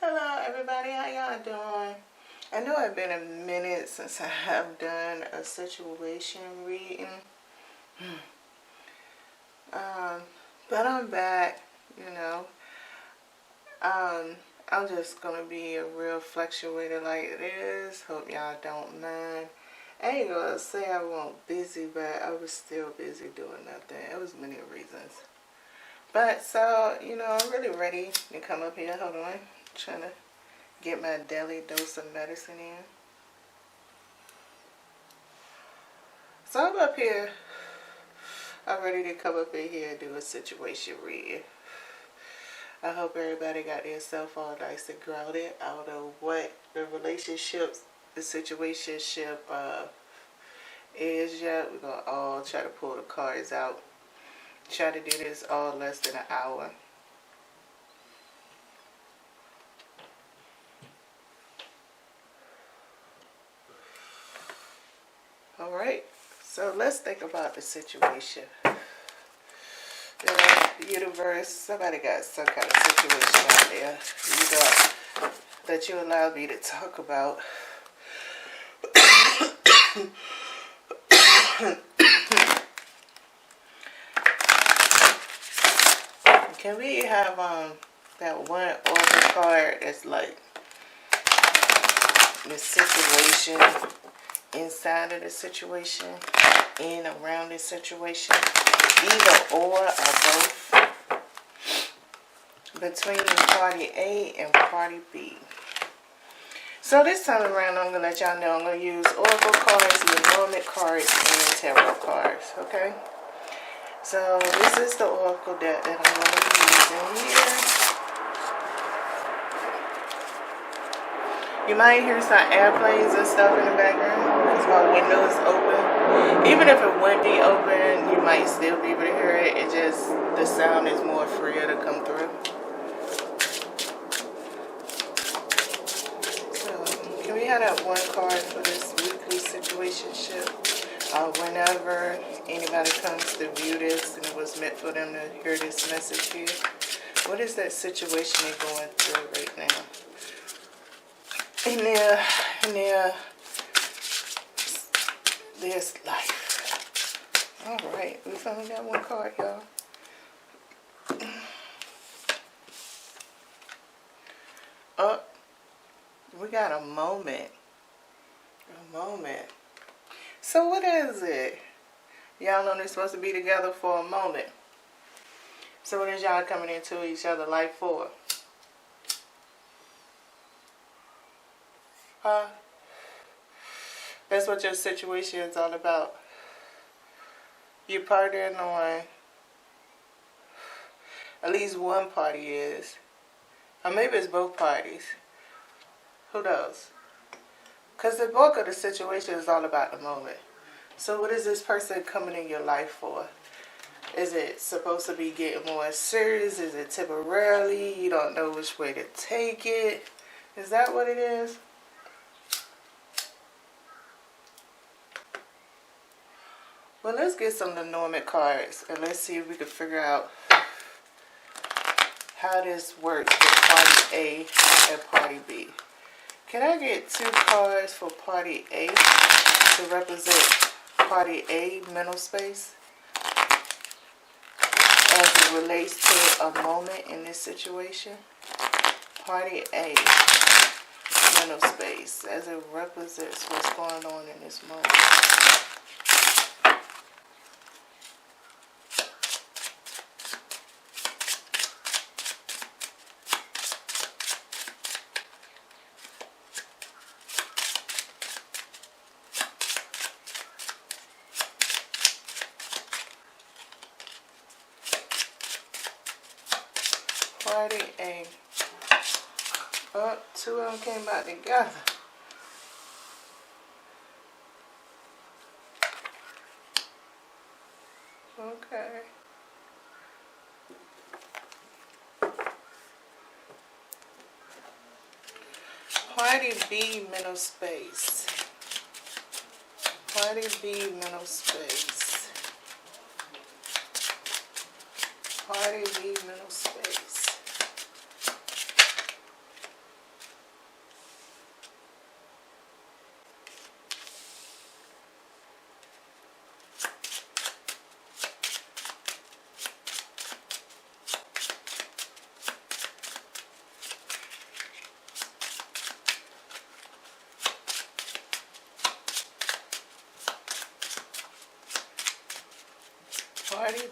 Hello everybody, how y'all doing? I know it's been a minute since I have done a situation reading. But I'm back, you know. I'm just gonna be a real fluctuator like it is. Hope y'all don't mind. I ain't gonna say I wasn't busy, but I was still busy doing nothing. It was many reasons. But so, you know, I'm really ready to come up here. Hold on. Trying to get my daily dose of medicine in. So I'm up here. I'm ready to come up in here and do a situation read. I hope everybody got themselves all nice and grounded out of what the relationship, the situationship is yet. We're going to all try to pull the cards out. Try to do this all less than an hour. Alright, so let's think about the situation. The universe, somebody got some kind of situation out there that you allow me to talk about. Can we have that one oracle card that's like the situation inside of the situation, in around the situation, either or both, between party A and party B. So this time around, I'm going to let y'all know I'm going to use oracle cards, Lenormand cards, and tarot cards, okay? So this is the oracle deck that I'm going to be using here. You might hear some airplanes and stuff in the background because my window is open. Even if it wouldn't be open, you might still be able to hear it. It just, the sound is more freer to come through. So, can we have that one card for this weekly situationship? Whenever anybody comes to view this and it was meant for them to hear this message here, what is that situation they're going through right now? And there's life. Alright, we finally got one card, y'all. Oh, we got a moment. A moment. So what is it? Y'all know they're supposed to be together for a moment. So what is y'all coming into each other's life for? Huh? That's what your situation is all about. You're partnering on, at least one party is. Or maybe it's both parties. Who knows? Because the bulk of the situation is all about the moment. So what is this person coming in your life for? Is it supposed to be getting more serious? Is it temporarily? You don't know which way to take it? Is that what it is? Well, let's get some Lenormand cards and let's see if we can figure out how this works with party A and party B. Can I get two cards for party A to represent party A mental space as it relates to a moment in this situation? Party A mental space as it represents what's going on in this moment. Party A. Oh, two of them came back together. Okay. Party B mental space. Party B mental space. Party B mental space.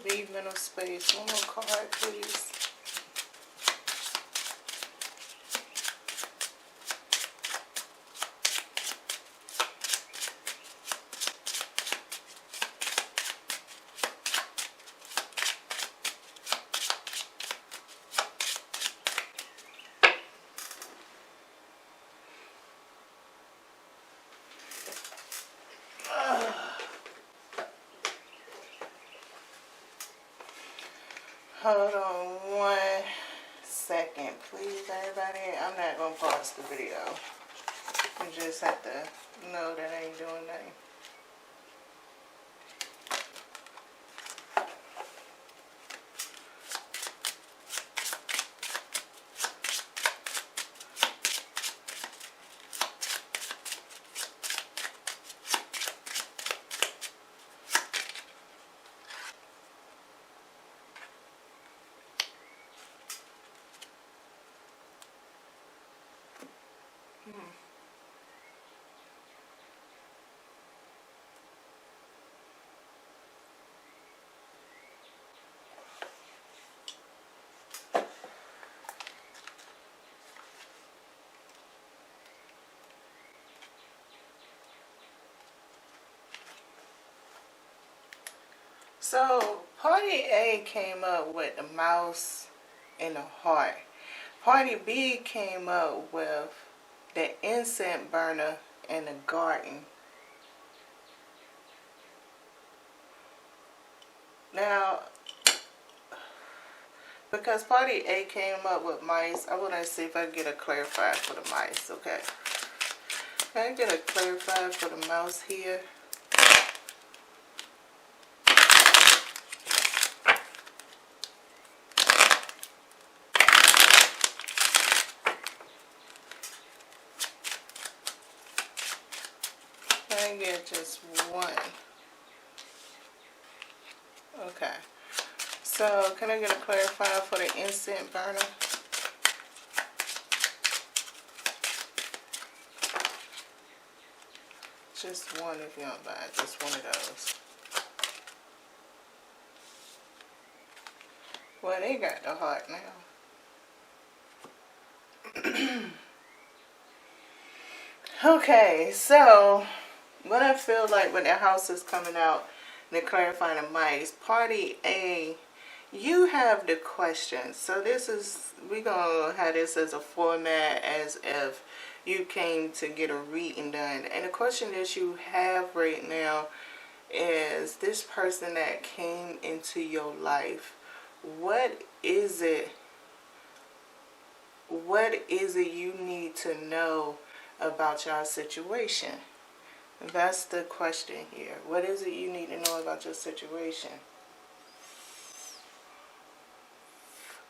leave mental space. One more card, please. Hold on 1 second, please, everybody. I'm not going to pause the video. You just have to know that I ain't doing nothing. So, Party A came up with the mouse and the heart. Party B came up with the incense burner and the garden. Now, because Party A came up with mice, I want to see if I can get a clarifier for the mice, okay? Can I get a clarifier for the mouse here? Can I get just one? Okay. So, can I get a clarifier for the incense burner? Just one if you don't buy it. Just one of those. Well, they got the heart now. Okay, so what I feel like when the house is coming out, they're clarifying the mice. Party A, you have the questions. So this is, we're going to have this as a format as if you came to get a reading done. And the question that you have right now is this person that came into your life. What is it you need to know about your situation? That's the question here. What is it you need to know about your situation?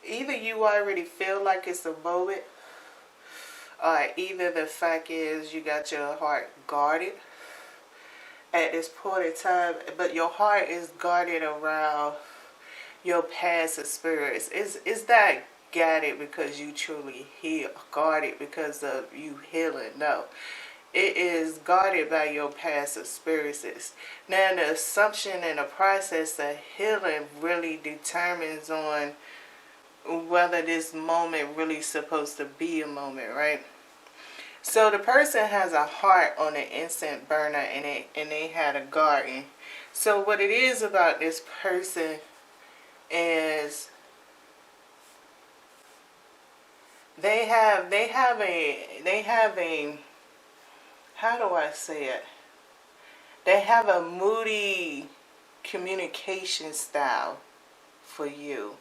Either you already feel like it's a bullet, or either the fact is you got your heart guarded at this point in time, but your heart is guarded around your past experience. Is that guarded because you truly heal? Guarded because of you healing? No. It is guarded by your past experiences. Now, the assumption and the process of healing really determines on whether this moment really is supposed to be a moment, right? So the person has a heart on an incense burner and they had a garden. So what it is about this person is they have a how do I say it? They have a moody communication style for you.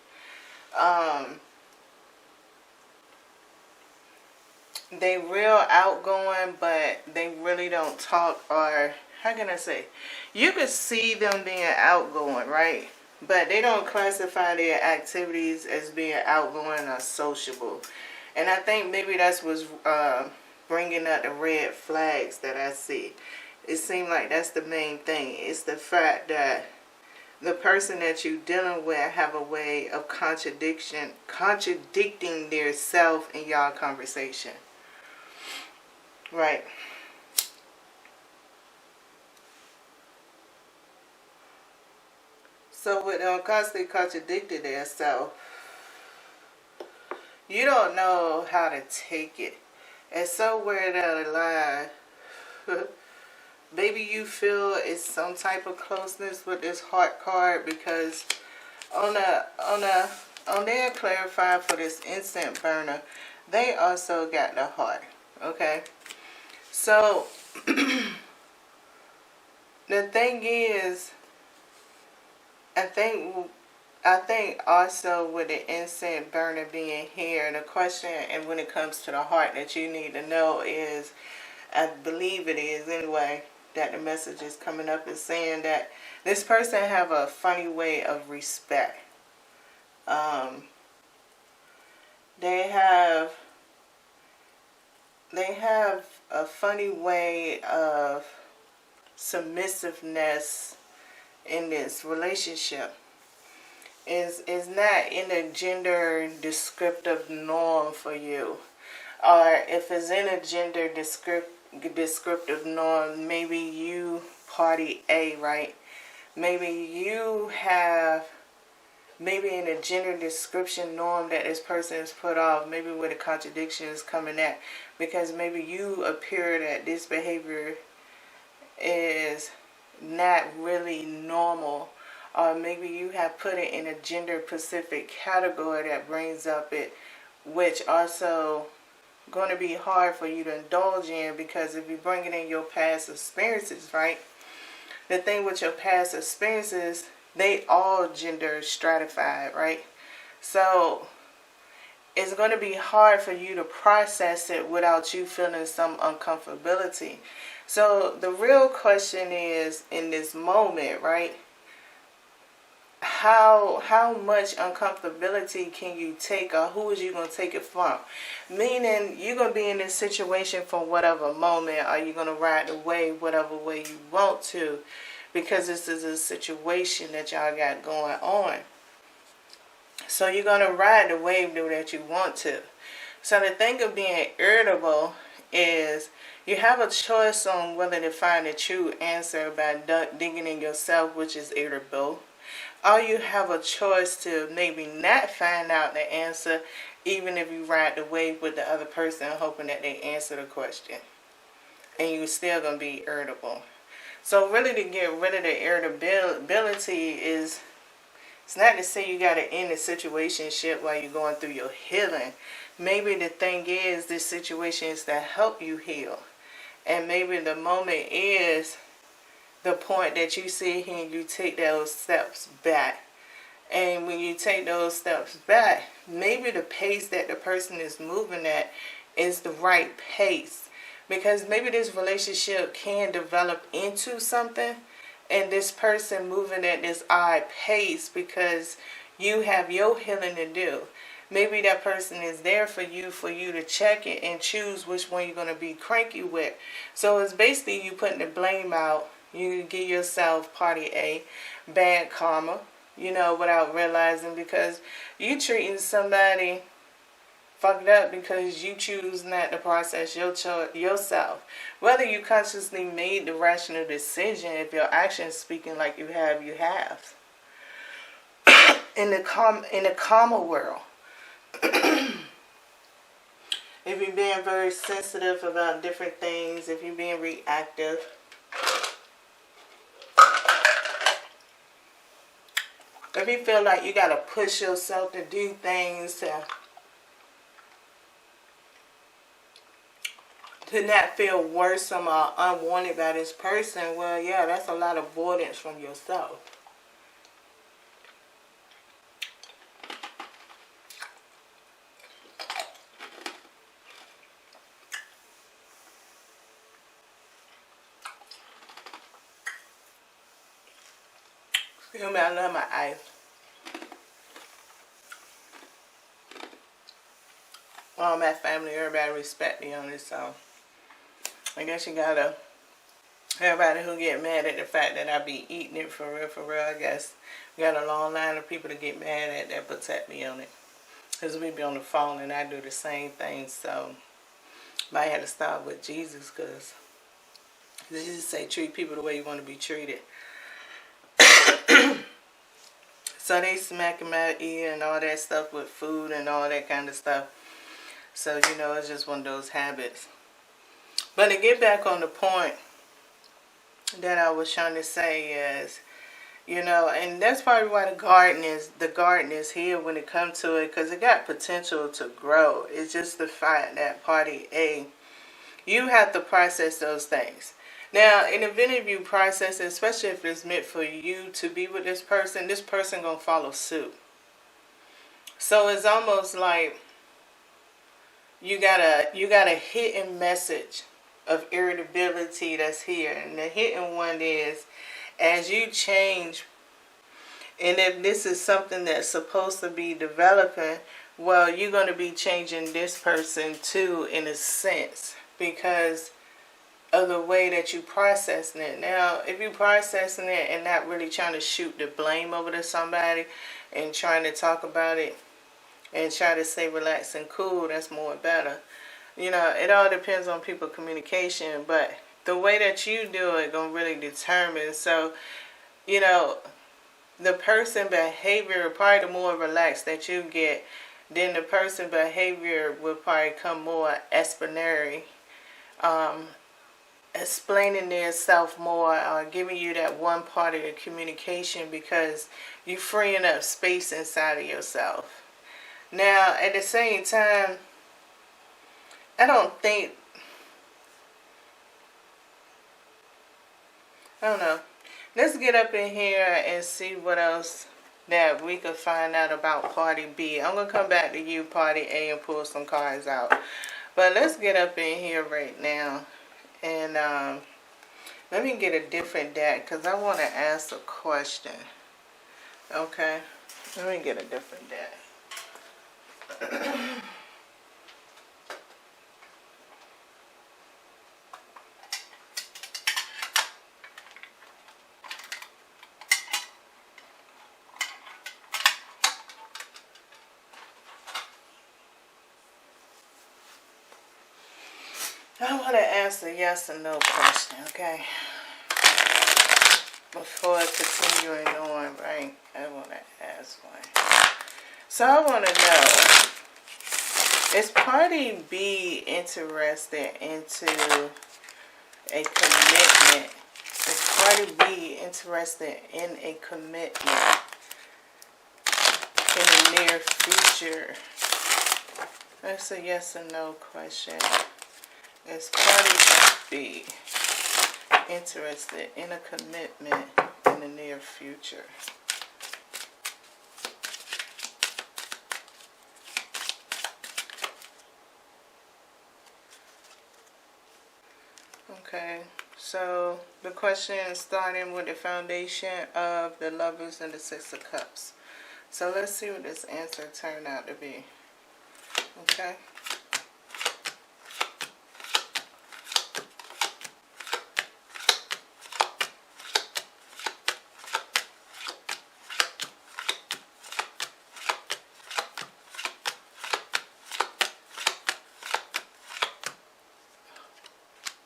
They real outgoing, but they really don't talk, or how can I say? You could see them being outgoing, right? But they don't classify their activities as being outgoing or sociable. And I think maybe that's what's bringing up the red flags that I see. It seems like that's the main thing. It's the fact that the person that you're dealing with have a way of contradicting their self in y'all conversation. Right. So with them constantly contradicting themselves, you don't know how to take it. And somewhere down the line, maybe you feel it's some type of closeness with this heart card, because on their clarify for this instant burner, they also got the heart. Okay, so the thing is, I think also with the instant burner being here, the question, and when it comes to the heart, that you need to know is, I believe it is anyway, that the message is coming up is saying that this person have a funny way of respect. They have a funny way of submissiveness in this relationship. Is not in a gender descriptive norm for you, or if it's in a gender descriptive norm, maybe you party A, right? Maybe you have, maybe in a gender description norm that this person is put off, maybe where the contradiction is coming at, because maybe you appear that this behavior is not really normal, or maybe you have put it in a gender specific category that brings up it, which also going to be hard for you to indulge in, because if you bring it in your past experiences, right? The thing with your past experiences, they all gender stratified, right? So it's going to be hard for you to process it without you feeling some uncomfortability. So the real question is, in this moment, right? How much uncomfortability can you take, or who is you going to take it from? Meaning, you're going to be in this situation for whatever moment, or you're going to ride the wave whatever way you want to, because this is a situation that y'all got going on. So you're going to ride the wave that you want to. So the thing of being irritable is, you have a choice on whether to find a true answer by digging in yourself, which is irritable. Or you have a choice to maybe not find out the answer, even if you ride the wave with the other person, hoping that they answer the question. And you're still going to be irritable. So really, to get rid of the irritability is, it's not to say you got to end the situationship while you're going through your healing. Maybe the thing is, this situation is to help you heal. And maybe the moment is the point that you sit here and you take those steps back. And when you take those steps back, maybe the pace that the person is moving at is the right pace. Because maybe this relationship can develop into something, and this person moving at this odd pace because you have your healing to do. Maybe that person is there for you to check it and choose which one you're going to be cranky with. So it's basically you putting the blame out. You give yourself, party A, bad karma, without realizing, because you treating somebody fucked up because you choose not to process yourself. Whether you consciously made the rational decision, if your actions speaking like you have. In the karma world, if you're being very sensitive about different things, if you're being reactive, if you feel like you got to push yourself to do things to not feel worrisome or unwanted by this person, well, yeah, that's a lot of avoidance from yourself. Excuse me, I love my ice. Well, my family, everybody respect me on this, so I guess you gotta, everybody who get mad at the fact that I be eating it for real, I guess we got a long line of people to get mad at that protect me on it. Because we be on the phone and I do the same thing, so I had to start with Jesus, because Jesus say treat people the way you want to be treated. So they smacking my ear and all that stuff with food and all that kind of stuff. So, you know, it's just one of those habits. But to get back on the point that I was trying to say is, you know, and that's probably why the garden is here when it comes to it, because it got potential to grow. It's just the fact that party A, you have to process those things. Now, in the event of you process it, especially if it's meant for you to be with this person gonna follow suit. So it's almost like you got a hidden message of irritability that's here, and the hidden one is, as you change, and if this is something that's supposed to be developing, well, you're going to be changing this person too, in a sense, because of the way that you processing it. Now, if you're processing it and not really trying to shoot the blame over to somebody and trying to talk about it and try to stay relaxed and cool, that's more better. You know, it all depends on people's communication, but the way that you do it gonna really determine. So, you know, the person behavior, probably the more relaxed that you get, then the person behavior will probably come more explanatory, explaining themselves more, or giving you that one part of the communication, because you're freeing up space inside of yourself. Now, at the same time, I don't know. Let's get up in here and see what else that we could find out about party B. I'm going to come back to you, party A, and pull some cards out. But let's get up in here right now. And let me get a different deck, because I want to ask a question. Okay? Let me get a different deck. I want to ask a yes or no question, okay? Before continuing on, right? I want to ask one. So I want to know, is party B interested into a commitment? Is party B interested in a commitment in the near future? That's a yes or no question. Is party B interested in a commitment in the near future? Okay, so the question is starting with the foundation of the Lovers and the Six of Cups. So let's see what this answer turned out to be. Okay.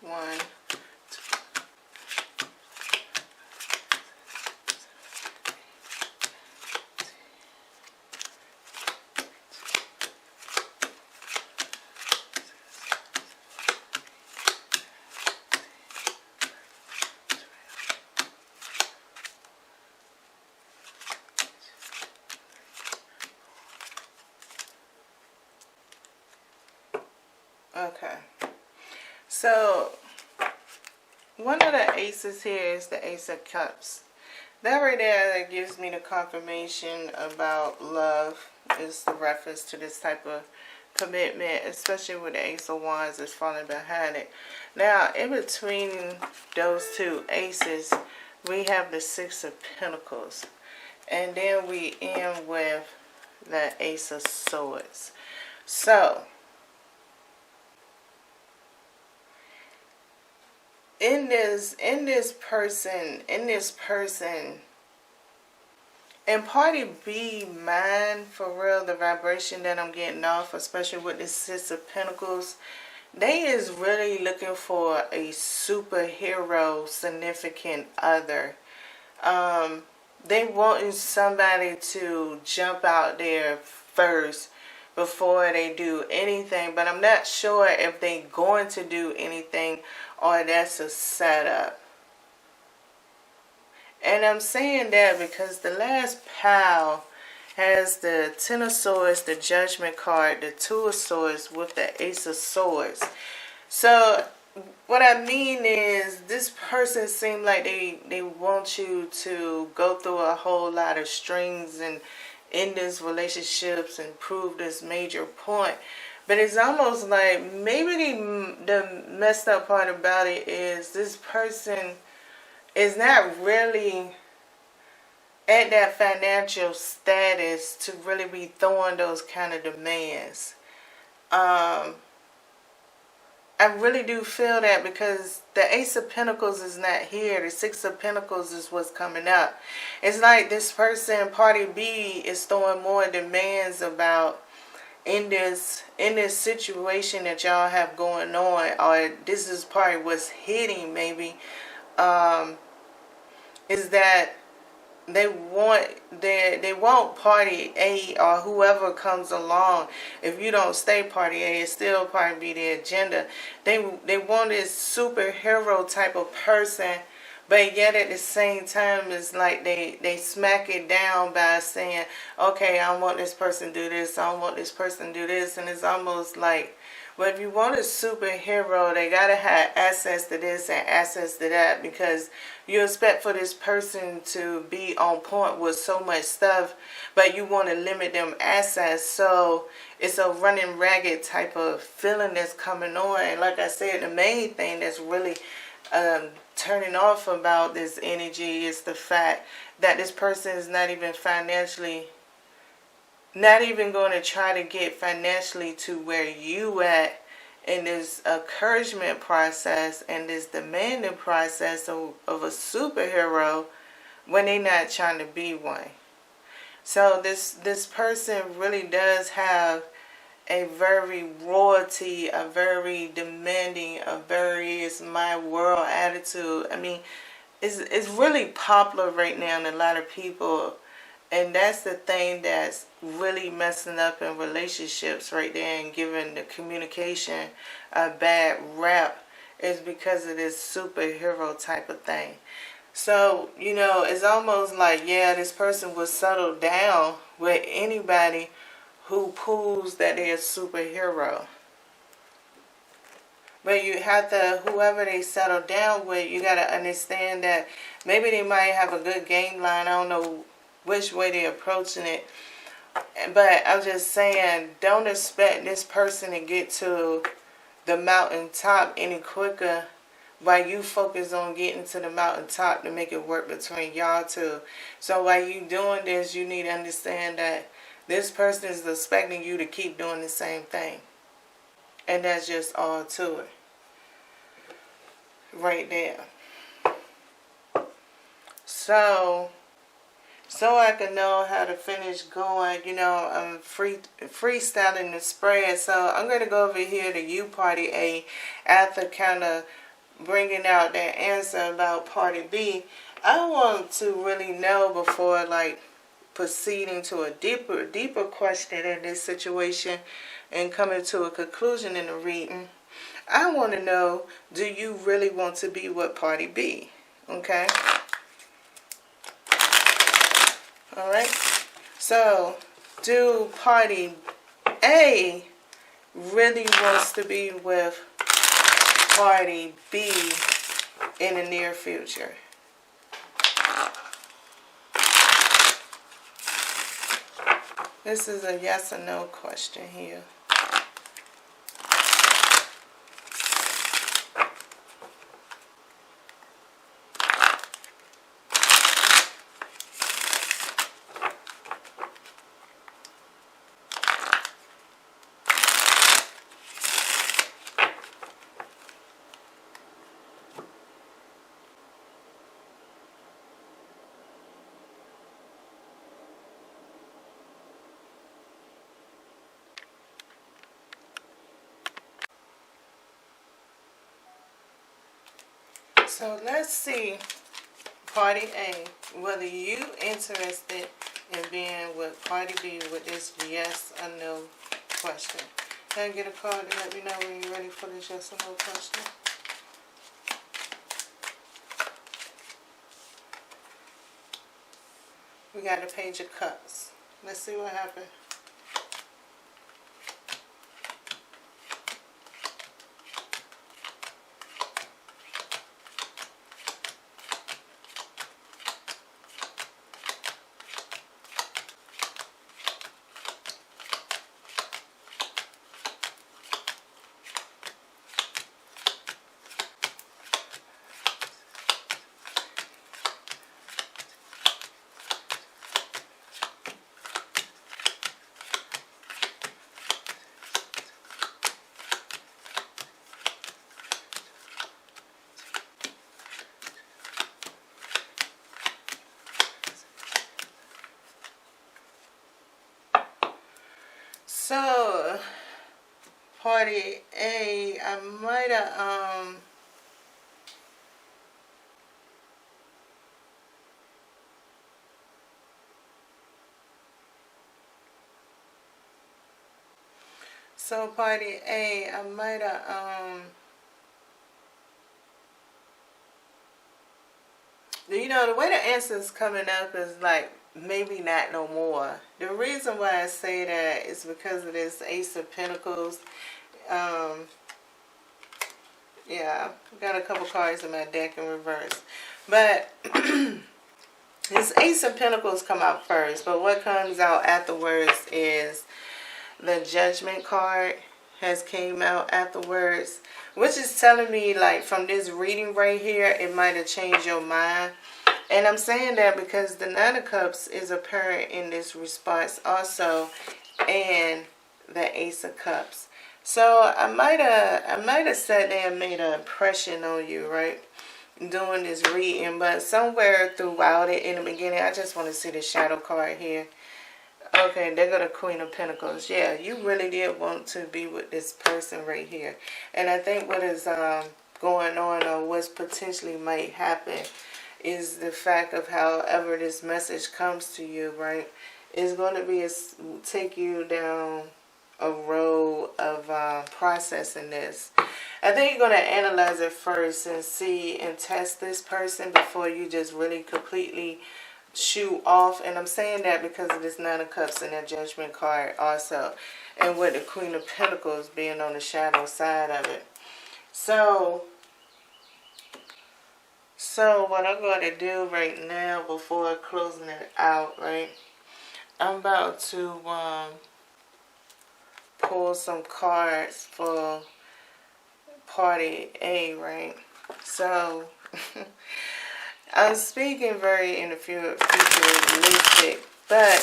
One, two, okay. So one of the aces here is the Ace of Cups. That right there, that gives me the confirmation about love, is the reference to this type of commitment, especially with the Ace of Wands is falling behind it. Now, in between those two aces, we have the Six of Pentacles. And then we end with the Ace of Swords. So, in this person, and party B, mine, for real, the vibration that I'm getting off, especially with the Six of Pentacles, they is really looking for a superhero significant other. they wanting somebody to jump out there first before they do anything. But I'm not sure if they going to do anything or that's a setup. And I'm saying that because the last pile has the Ten of Swords, the Judgment card, the Two of Swords with the Ace of Swords. So what I mean is this person seems like they want you to go through a whole lot of strings and end this relationships and prove this major point. But it's almost like maybe the messed up part about it is this person is not really at that financial status to really be throwing those kind of demands. I really do feel that because the Ace of Pentacles is not here. The Six of Pentacles is what's coming up. It's like this person, party B, is throwing more demands about in this situation that y'all have going on, or this is probably what's hitting maybe, is that they want party A or whoever comes along. If you don't stay party A, it still probably be the agenda. They want this superhero type of person, but yet at the same time it's like they smack it down by saying, okay, I want this person to do this, I want this person to do this, and it's almost like, well, if you want a superhero, they gotta have access to this and access to that, because you expect for this person to be on point with so much stuff, but you want to limit them access. So it's a running ragged type of feeling that's coming on. And like I said, the main thing that's really turning off about this energy is the fact that this person is not even going to try to get financially to where you at in this encouragement process and this demanding process of a superhero when they're not trying to be one. So this person really does have a very royalty, a very demanding, a very it's my world attitude. I mean, it's really popular right now in a lot of people. And that's the thing that's really messing up in relationships right there and giving the communication a bad rap, is because of this superhero type of thing. So, it's almost like, yeah, this person will settle down with anybody who proves that they're a superhero. But you have to, whoever they settle down with, you got to understand that maybe they might have a good game line. I don't know which way they're approaching it, but I'm just saying, don't expect this person to get to the mountaintop any quicker while you focus on getting to the mountaintop to make it work between y'all two. So while you doing this, you need to understand that this person is expecting you to keep doing the same thing, and that's just all to it right there. So I can know how to finish going, I'm freestyling the spread. So I'm going to go over here to you, Party A, after kind of bringing out that answer about Party B. I want to really know before, proceeding to a deeper question in this situation and coming to a conclusion in the reading. I want to know, do you really want to be with Party B? Okay? Alright, so do Party A really wants to be with Party B in the near future? This is a yes or no question here. So let's see Party A, whether you interested in being with Party B with this yes or no question. Can I get a card to let me know when you're ready for this yes or no question? We got a Page of Cups. Let's see what happened. So, Party A, I might have, so Party A, I might have, you know, the way the answer's coming up is like, maybe not no more. The reason why I say that is because of this Ace of Pentacles. Yeah, I've got a couple cards in my deck in reverse. But this Ace of Pentacles come out first. But what comes out afterwards is the Judgment card has came out afterwards. Which is telling me, like, from this reading right here, it might have changed your mind. And I'm saying that because the Nine of Cups is apparent in this response also, and the Ace of Cups. So I might have sat there and made an impression on you, right, doing this reading. But somewhere throughout it, in the beginning, I just want to see the Shadow card here. Okay, there go the Queen of Pentacles. Yeah, you really did want to be with this person right here. And I think what is going on, or what's potentially might happen, is the fact of however this message comes to you, right, is going to be take you down a road of processing this. I think you're going to analyze it first and see and test this person before you just really completely shoot off. And I'm saying that because of this Nine of Cups and that Judgment card also, and with the Queen of Pentacles being on the shadow side of it. So what I'm going to do right now before closing it out, right, I'm about to pull some cards for Party A, right? So I'm speaking very in the futuristic, but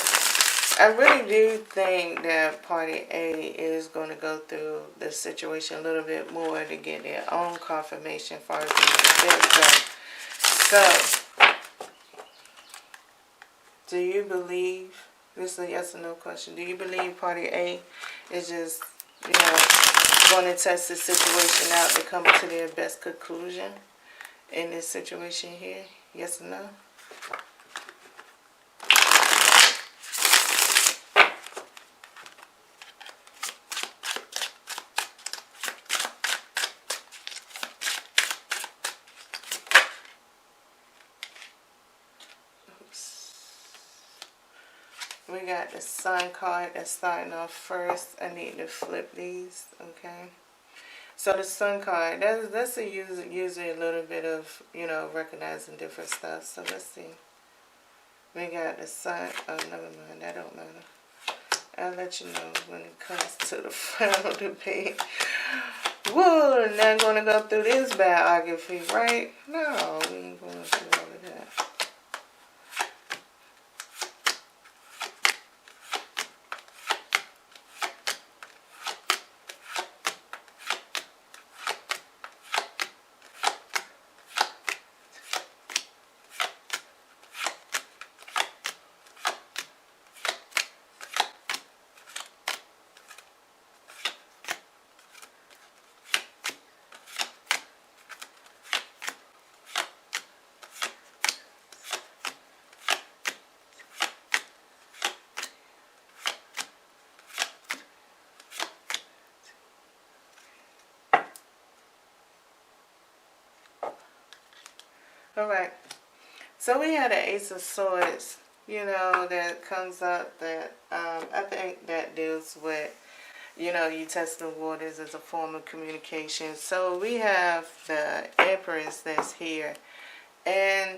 I really do think that Party A is going to go through the situation a little bit more to get their own confirmation as far as the So, do you believe, this is a yes or no question, do you believe Party A is just, going to test the situation out to come to their best conclusion in this situation here? Yes or no? We got the Sun card that's starting off first. I need to flip these, okay? So the Sun card, that's usually a little bit of, recognizing different stuff. So let's see. We got the Sun. Oh, never mind. That don't matter. I'll let you know when it comes to the final debate. Whoa, not going to go through this biography, right? No, we ain't going through all of that. Alright. So we had an Ace of Swords, you know, that comes up that I think that deals with, you know, you test the waters as a form of communication. So we have the Empress that's here. And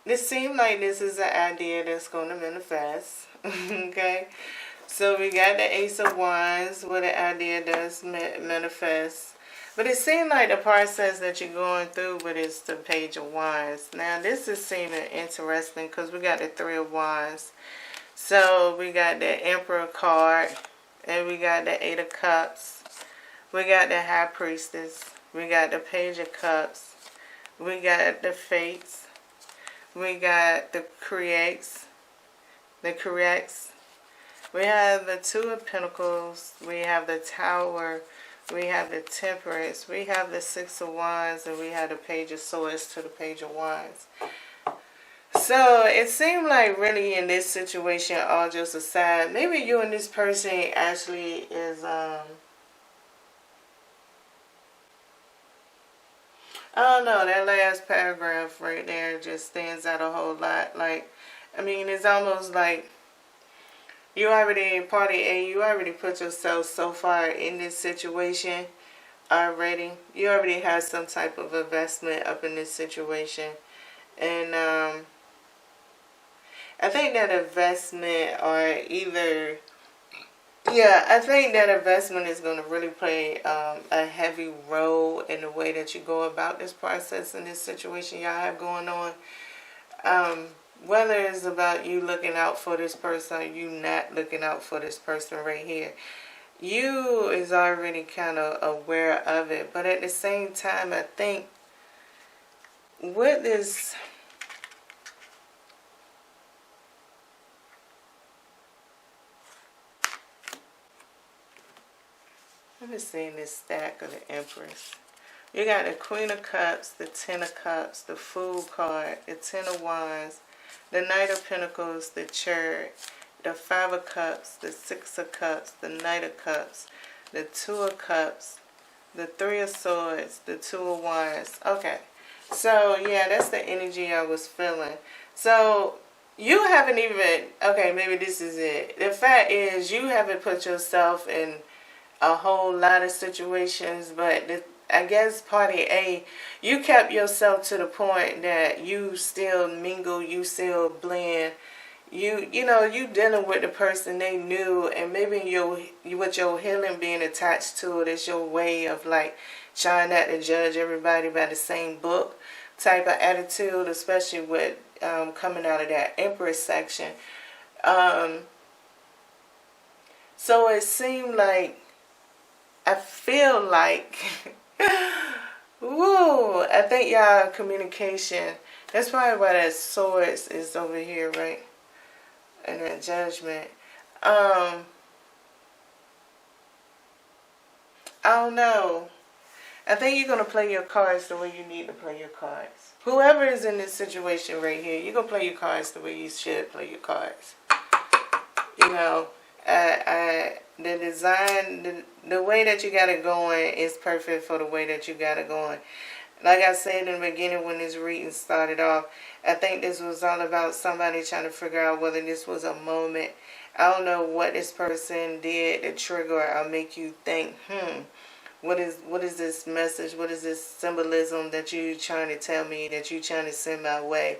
this seems like this is an idea that's going to manifest. Okay? So we got the Ace of Wands where the idea does manifest. But it seems like the process that you're going through with is the Page of Wands. Now this is seeming interesting because we got the Three of Wands. So we got the Emperor card. And we got the Eight of Cups. We got the High Priestess. We got the Page of Cups. We got the Fates. We got the Creates. The Corrects. We have the Two of Pentacles. We have the Tower. We have the Temperance. We have the Six of Wands. And we have the Page of Swords to the Page of Wands. So it seemed like really in this situation, all just aside, maybe you and this person actually is, I don't know, that last paragraph right there just stands out a whole lot. Like, I mean, it's almost like you already, party A, you already put yourself so far in this situation already. You already have some type of investment up in this situation. And, I think that investment or either, yeah, I think that investment is going to really play a heavy role in the way that you go about this process in this situation y'all have going on. Whether it's about you looking out for this person or you not looking out for this person right here. You is already kind of aware of it. But at the same time, I think with this... I'm just seeing this stack of the Empress. You got the Queen of Cups, the Ten of Cups, the Fool card, the Ten of Wands, the Knight of Pentacles, the Chariot, the Five of Cups, the Six of Cups, the Knight of Cups, the Two of Cups, the Three of Swords, the Two of Wands. Okay. So, yeah, that's the energy I was feeling. So, you haven't even... Okay, maybe this is it. The fact is, you haven't put yourself in a whole lot of situations, but I guess party A, you kept yourself to the point that you still mingle, you still blend, you know, you dealing with the person they knew, and maybe with your healing being attached to it, it's your way of like trying not to judge everybody by the same book type of attitude, especially with coming out of that Empress section. So it seemed like, I feel like, woo, I think y'all communication, that's probably why that Swords is over here, right? And that Judgment. I don't know. I think you're going to play your cards the way you need to play your cards. Whoever is in this situation right here, you're going to play your cards the way you should play your cards. You know, the design, the way that you got it going is perfect for the way that you got it going. Like I said in the beginning when this reading started off, I think this was all about somebody trying to figure out whether this was a moment. I don't know what this person did to trigger or make you think, what is this message? What is this symbolism that you trying to tell me, that you trying to send my way?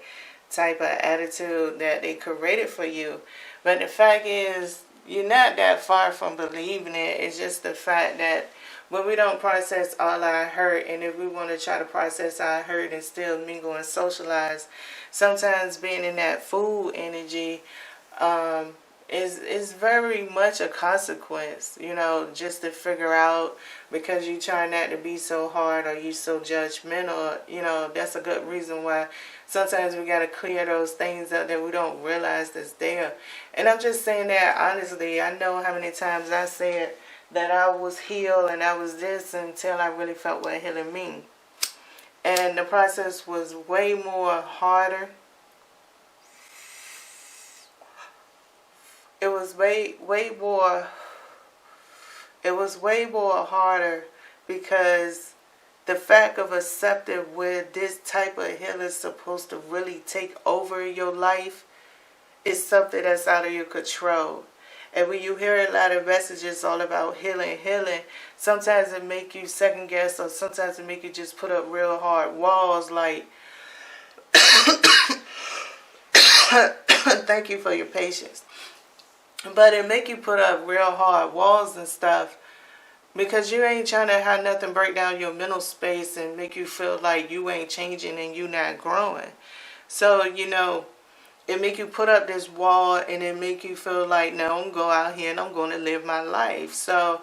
Type of attitude that they created for you. But the fact is, you're not that far from believing it. It's just the fact that when we don't process all our hurt, and if we want to try to process our hurt and still mingle and socialize, sometimes being in that fool energy is very much a consequence, you know, just to figure out, because you try not to be so hard or you so judgmental, you know, that's a good reason why sometimes we got to clear those things up that we don't realize that's there. And I'm just saying that honestly. I know how many times I said that I was healed and I was this until I really felt what healing means. And the process was way more harder. It was way more harder because the fact of accepting where this type of healing is supposed to really take over your life is something that's out of your control. And when you hear a lot of messages all about healing, sometimes it make you second guess, or sometimes it make you just put up real hard walls like, thank you for your patience. But it make you put up real hard walls and stuff, because you ain't trying to have nothing break down your mental space and make you feel like you ain't changing and you not growing. So, you know, it make you put up this wall, and it make you feel like, no, I'm going to go out here and I'm going to live my life. So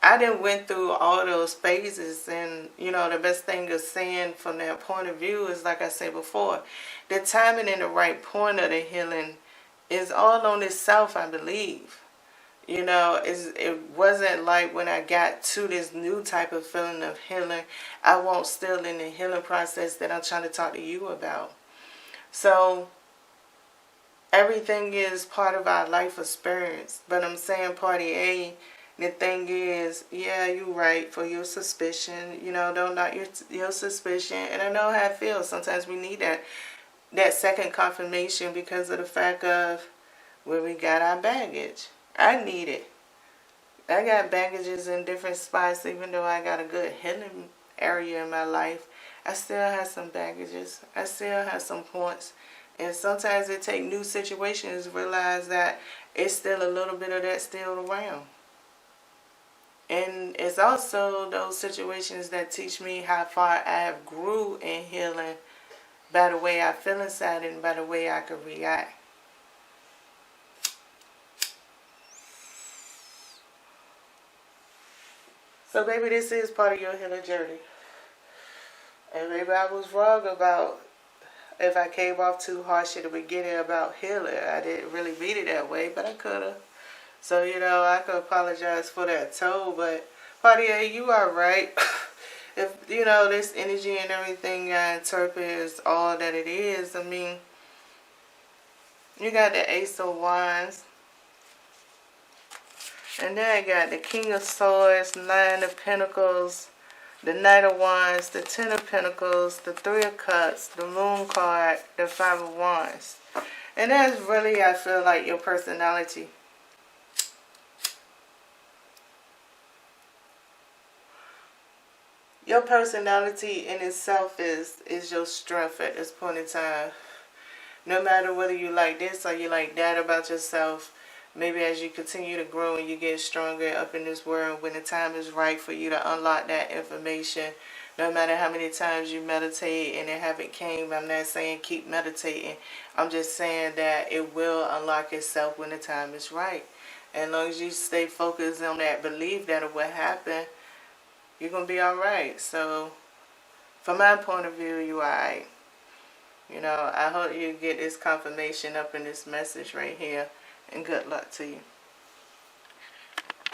I done went through all those phases, and, you know, the best thing of saying from that point of view is, like I said before, the timing and the right point of the healing is all on itself, I believe. You know, it wasn't like when I got to this new type of feeling of healing, I won't still in the healing process that I'm trying to talk to you about. So everything is part of our life experience. But I'm saying party A, the thing is, yeah, you're right for your suspicion. You know, don't knock your suspicion. And I know how it feels. Sometimes we need that second confirmation because of the fact of where we got our baggage. I need it. I got baggages in different spots. Even though I got a good healing area in my life, I still have some baggages. I still have some points. And sometimes it takes new situations to realize that it's still a little bit of that still around. And it's also those situations that teach me how far I have grew in healing by the way I feel inside and by the way I can react. So maybe this is part of your healing journey. And maybe I was wrong about if I came off too harsh at the beginning about healing. I didn't really mean it that way, but I could have. So, you know, I could apologize for that too. But, party A, you are right. If, you know, this energy and everything I interpret is all that it is. I mean, you got the Ace of Wands. And then I got the King of Swords, Nine of Pentacles, the Knight of Wands, the Ten of Pentacles, the Three of Cups, the Moon card, the Five of Wands. And that's really, I feel like, your personality. Your personality in itself is your strength at this point in time. No matter whether you like this or you like that about yourself, maybe as you continue to grow and you get stronger up in this world, when the time is right for you to unlock that information, no matter how many times you meditate and it haven't came, I'm not saying keep meditating. I'm just saying that it will unlock itself when the time is right. And as long as you stay focused on that belief that it will happen, you're going to be all right. So, from my point of view, you're all right. You know, I hope you get this confirmation up in this message right here. And good luck to you.